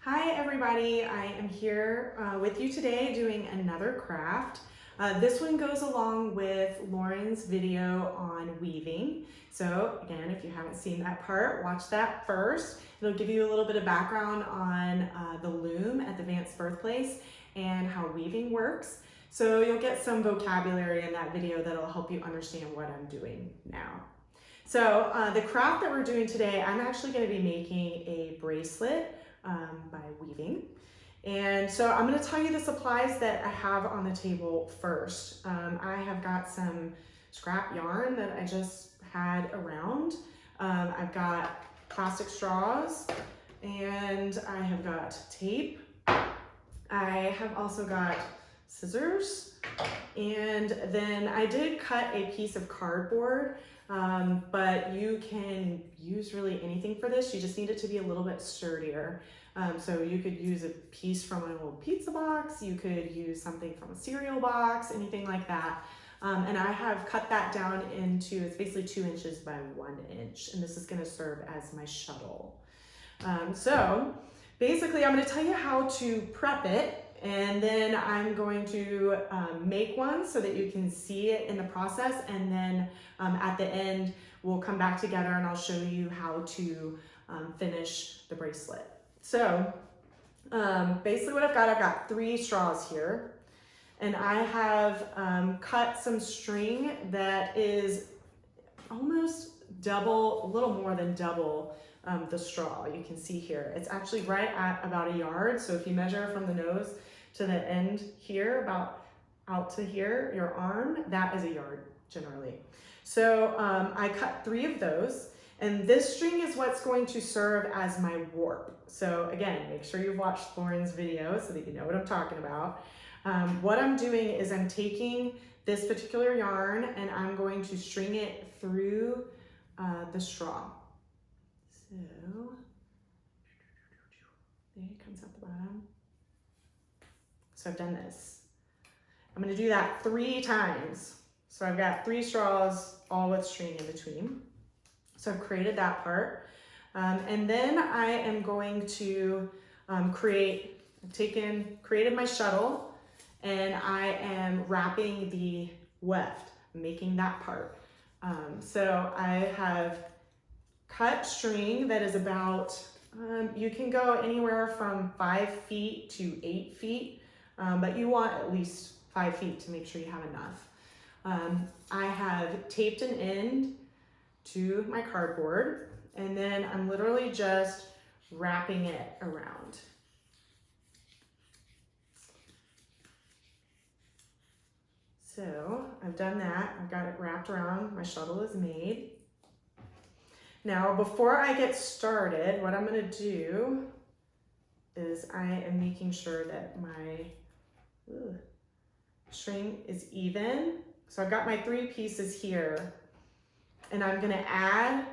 Hi everybody, I am here with you today doing another craft. This one goes along with Lauren's video on weaving. So again, if you haven't seen that part, watch that first. It'll give you a little bit of background on the loom at the Vance birthplace and how weaving works. So you'll get some vocabulary in that video that'll help you understand what I'm doing now. So the craft that we're doing today, I'm actually going to be making a bracelet by weaving. And so I'm going to tell you the supplies that I have on the table first. I have got some scrap yarn that I just had around. I've got plastic straws and I have got tape. I have also got scissors, and then I did cut a piece of cardboard, but you can use really anything for this. You just need it to be a little bit sturdier. So you could use a piece from an old pizza box, you could use something from a cereal box, anything like that. And I have cut that down into, it's basically 2 inches by 1 inch, and this is gonna serve as my shuttle. So basically I'm gonna tell you how to prep it, and then I'm going to make one so that you can see it in the process, and then at the end we'll come back together and I'll show you how to finish the bracelet. So basically what I've got 3 straws here, and I have cut some string that is almost double, a little more than double the straw. You can see here, it's actually right at about 1 yard. So if you measure from the nose to the end here, about out to here, your arm, that is 1 yard generally. So I cut 3 of those, and this string is what's going to serve as my warp. So again, make sure you've watched Lauren's video so that you know what I'm talking about. What I'm doing is I'm taking this particular yarn and I'm going to string it through the straw. So there it comes out the bottom. So I've done this. I'm going to do that 3 times. So I've got 3 straws, all with string in between. So I've created that part. And then I am going to created my shuttle, and I am wrapping the weft, making that part. So I have cut string that is about, you can go anywhere from 5 feet to 8 feet, but you want at least 5 feet to make sure you have enough. I have taped an end to my cardboard, and then I'm literally just wrapping it around. So I've done that, I've got it wrapped around, my shuttle is made. Now, before I get started, what I'm gonna do is I am making sure that my string is even. So I've got my 3 pieces here, and I'm gonna add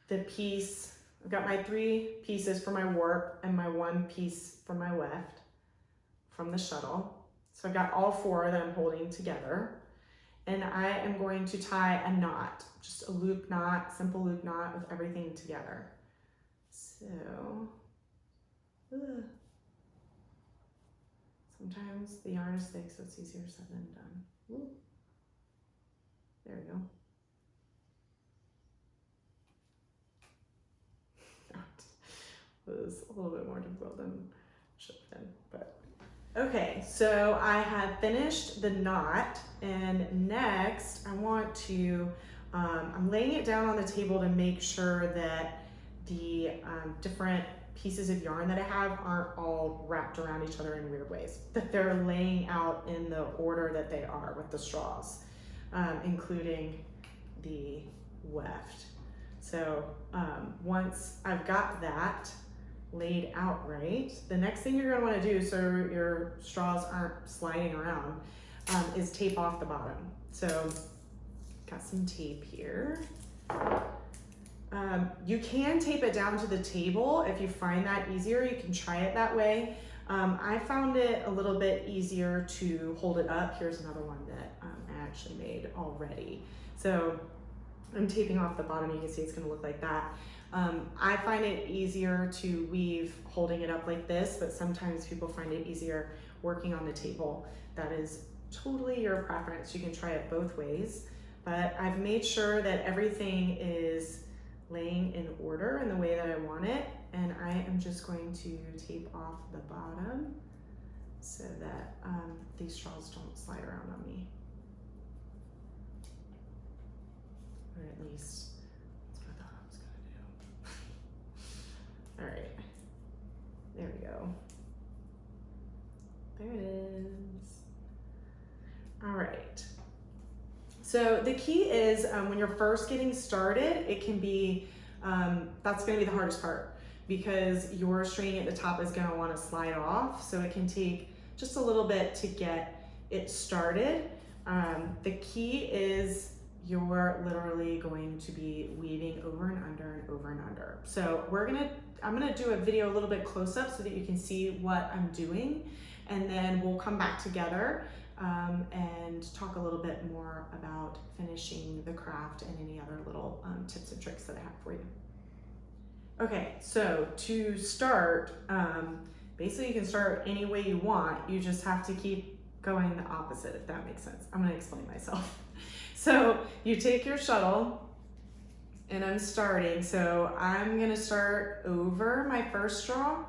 the piece. I've got my 3 pieces for my warp and my 1 piece for my weft from the shuttle. So I've got all 4 that I'm holding together, and I am going to tie a knot, just a loop knot, simple loop knot with everything together. So, sometimes the yarn is thick, so it's easier said than done. There we go. It was a little bit more difficult than it should have been, but okay. So I have finished the knot, and next I want to, I'm laying it down on the table to make sure that the different pieces of yarn that I have aren't all wrapped around each other in weird ways, that they're laying out in the order that they are with the straws, including the weft. So once I've got that laid out right, the next thing you're going to want to do so your straws aren't sliding around is tape off the bottom. So got some tape here. You can tape it down to the table if you find that easier. You can try it that way. I found it a little bit easier to hold it up. Here's another one that I actually made already. So I'm taping off the bottom. You can see it's gonna look like that. I find it easier to weave holding it up like this, but sometimes people find it easier working on the table. That is totally your preference. You can try it both ways, but I've made sure that everything is laying in order in the way that I want it. And I am just going to tape off the bottom so that these straws don't slide around on me. Or at least that's what I thought I was gonna do. All right, there we go. There it is. All right. So the key is when you're first getting started, it can be, that's gonna be the hardest part because your string at the top is gonna wanna slide off. So it can take just a little bit to get it started. The key is you're literally going to be weaving over and under and over and under. So I'm gonna do a video a little bit close up so that you can see what I'm doing, and then we'll come back together and talk a little bit more about finishing the craft and any other little tips and tricks that I have for you. Okay, so to start, basically you can start any way you want. You just have to keep going the opposite, if that makes sense. I'm gonna explain myself. So you take your shuttle, and I'm starting. So I'm gonna start over my first straw,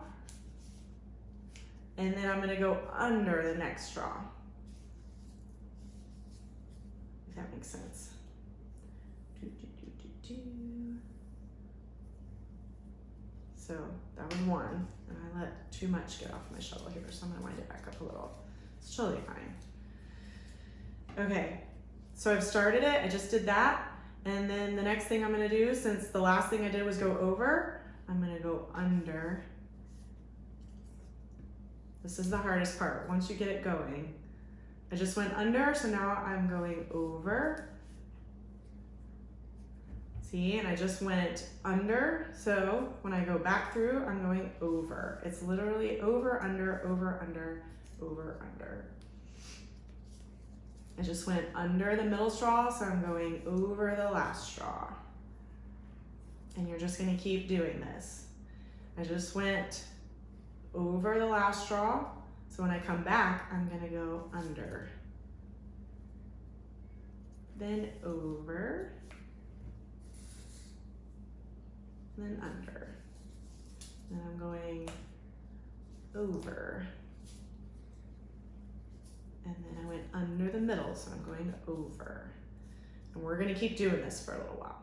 and then I'm gonna go under the next straw. If that makes sense. So that was one, and I let too much get off my shuttle here, so I'm gonna wind it back up a little. It's totally fine. Okay, so I've started it, I just did that, and then the next thing I'm gonna do, since the last thing I did was go over, I'm gonna go under. This is the hardest part, once you get it going. I just went under, so now I'm going over. See, and I just went under, so when I go back through, I'm going over. It's literally over, under, over, under, over, under. I just went under the middle straw, so I'm going over the last straw. And you're just gonna keep doing this. I just went over the last straw, so when I come back, I'm gonna go under. Then over. Then under. Then I'm going over. And then I went under the middle, so I'm going over. And we're gonna keep doing this for a little while.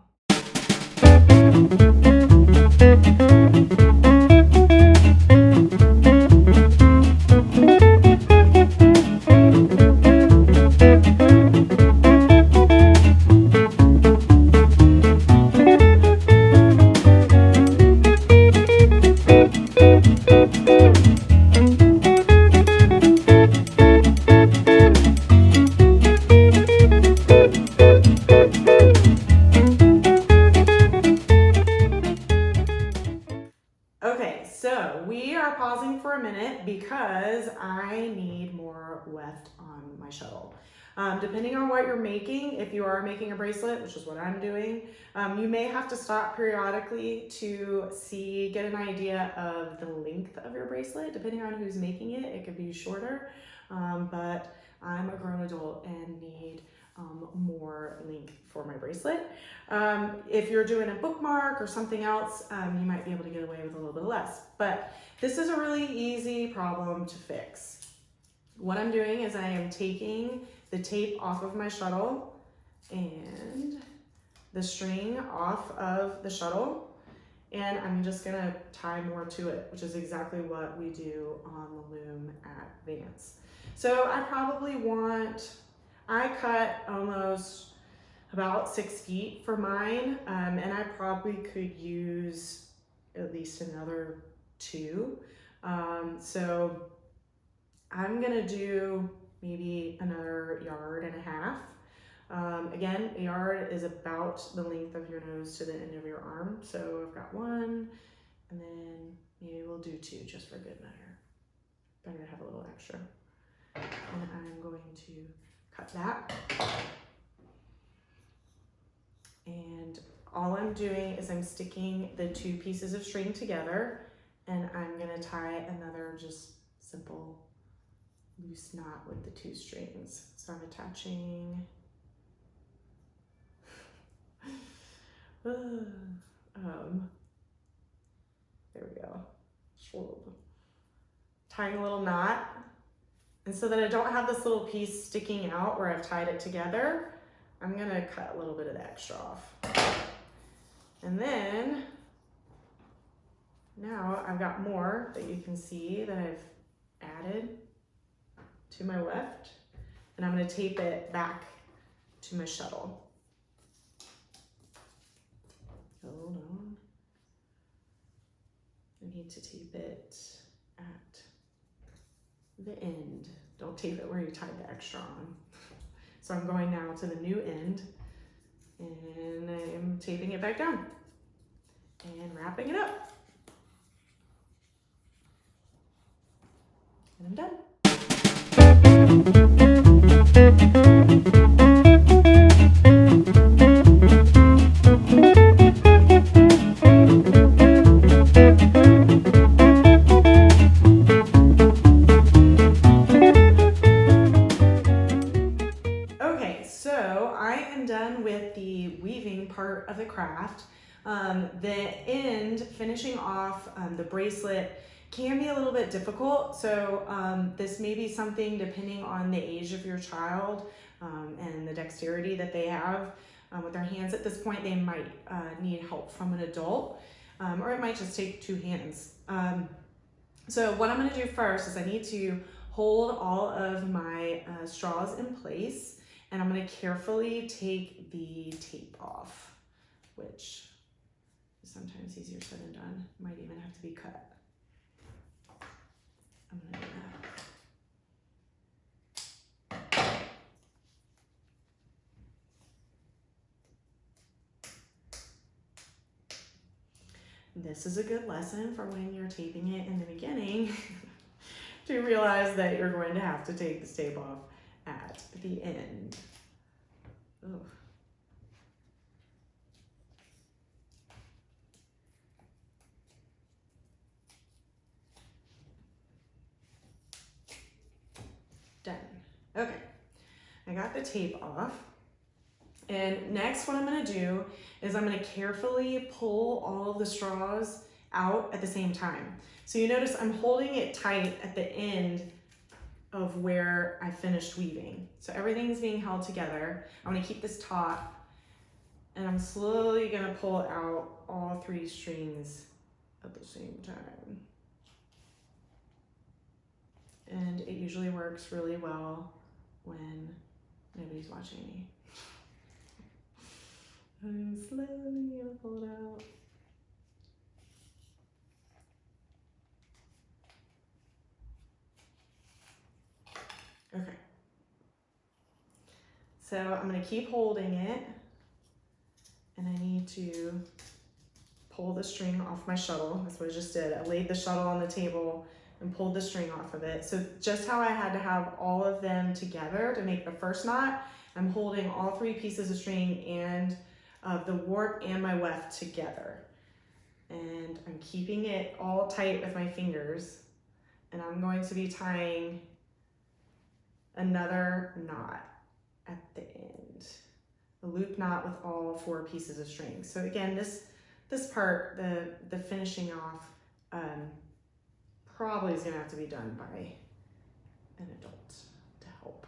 Pausing for a minute because I need more weft on my shuttle. Depending on what you're making, if you are making a bracelet, which is what I'm doing, you may have to stop periodically to get an idea of the length of your bracelet. Depending on who's making it, it could be shorter, but I'm a grown adult and need more length for my bracelet. If you're doing a bookmark or something else, you might be able to get away with a little bit less, but this is a really easy problem to fix. What I'm doing is I am taking the tape off of my shuttle and the string off of the shuttle, and I'm just gonna tie more to it, which is exactly what we do on the loom at Vance. So I cut almost about 6 feet for mine, and I probably could use at least another 2. So I'm gonna do maybe another 1.5 yards. Again, a yard is about the length of your nose to the end of your arm. So I've got 1, and then maybe we'll do 2 just for good measure. Better to have a little extra. And I'm going to cut that. And all I'm doing is I'm sticking the 2 pieces of string together, and I'm gonna tie another just simple loose knot with the 2 strings. So I'm attaching, there we go. Tying a little knot. And so that I don't have this little piece sticking out where I've tied it together, I'm gonna cut a little bit of the extra off. And then, now I've got more that you can see that I've added to my weft, and I'm gonna tape it back to my shuttle. Hold on. I need to tape it at the end. Don't tape it where you tied the extra on. So I'm going now to the new end, and I'm taping it back down and wrapping it up. And I'm done. Done with the weaving part of the craft. The end, finishing off the bracelet, can be a little bit difficult. So this may be something, depending on the age of your child and the dexterity that they have with their hands at this point, they might need help from an adult, or it might just take 2 hands. So what I'm gonna do first is I need to hold all of my straws in place, and I'm gonna carefully take the tape off, which is sometimes easier said than done. Might even have to be cut. I'm gonna do that. This is a good lesson for when you're taping it in the beginning to realize that you're going to have to take this tape off at the end. Ugh. Done. Okay, I got the tape off. And next what I'm gonna do is I'm gonna carefully pull all of the straws out at the same time. So you notice I'm holding it tight at the end of where I finished weaving. So everything's being held together. I'm gonna keep this taut, and I'm slowly gonna pull out all 3 strings at the same time. And it usually works really well when nobody's watching me. I'm slowly gonna pull it out. Okay. So I'm gonna keep holding it, and I need to pull the string off my shuttle. That's what I just did. I laid the shuttle on the table and pulled the string off of it. So just how I had to have all of them together to make the first knot, I'm holding all 3 pieces of string and the warp and my weft together. And I'm keeping it all tight with my fingers, and I'm going to be tying another knot at the end, a loop knot with all 4 pieces of string. So again, this part, the finishing off, probably is gonna have to be done by an adult to help,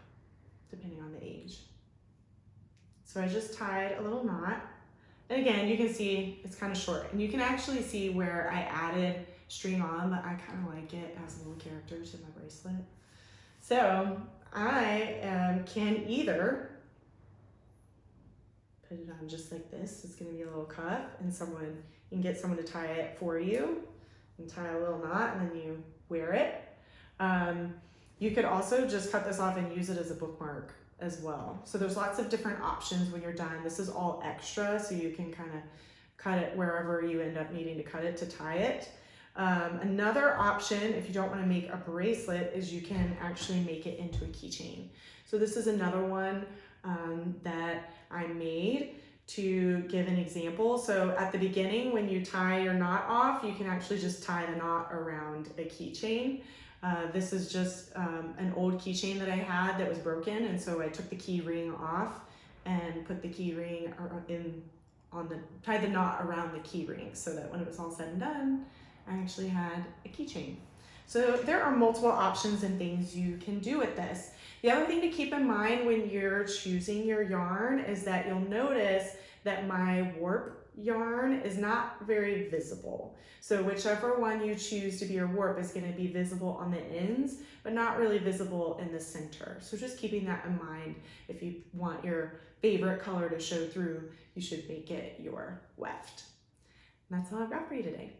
depending on the age. So I just tied a little knot, and again, you can see it's kind of short, and you can actually see where I added string on, but I kind of like it as a little character to my bracelet. So I can either put it on just like this. It's gonna be a little cuff, and you can get someone to tie it for you and tie a little knot, and then you wear it. You could also just cut this off and use it as a bookmark as well. So there's lots of different options when you're done. This is all extra, so you can kind of cut it wherever you end up needing to cut it to tie it. Another option, if you don't want to make a bracelet, is you can actually make it into a keychain. So this is another one that I made to give an example. So at the beginning, when you tie your knot off, you can actually just tie the knot around a keychain. This is just an old keychain that I had that was broken, and so I took the key ring off and put the key ring tied the knot around the key ring so that when it was all said and done, I actually had a keychain. So there are multiple options and things you can do with this. The other thing to keep in mind when you're choosing your yarn is that you'll notice that my warp yarn is not very visible. So whichever one you choose to be your warp is going to be visible on the ends, but not really visible in the center. So just keeping that in mind. If you want your favorite color to show through, you should make it your weft. And that's all I've got for you today.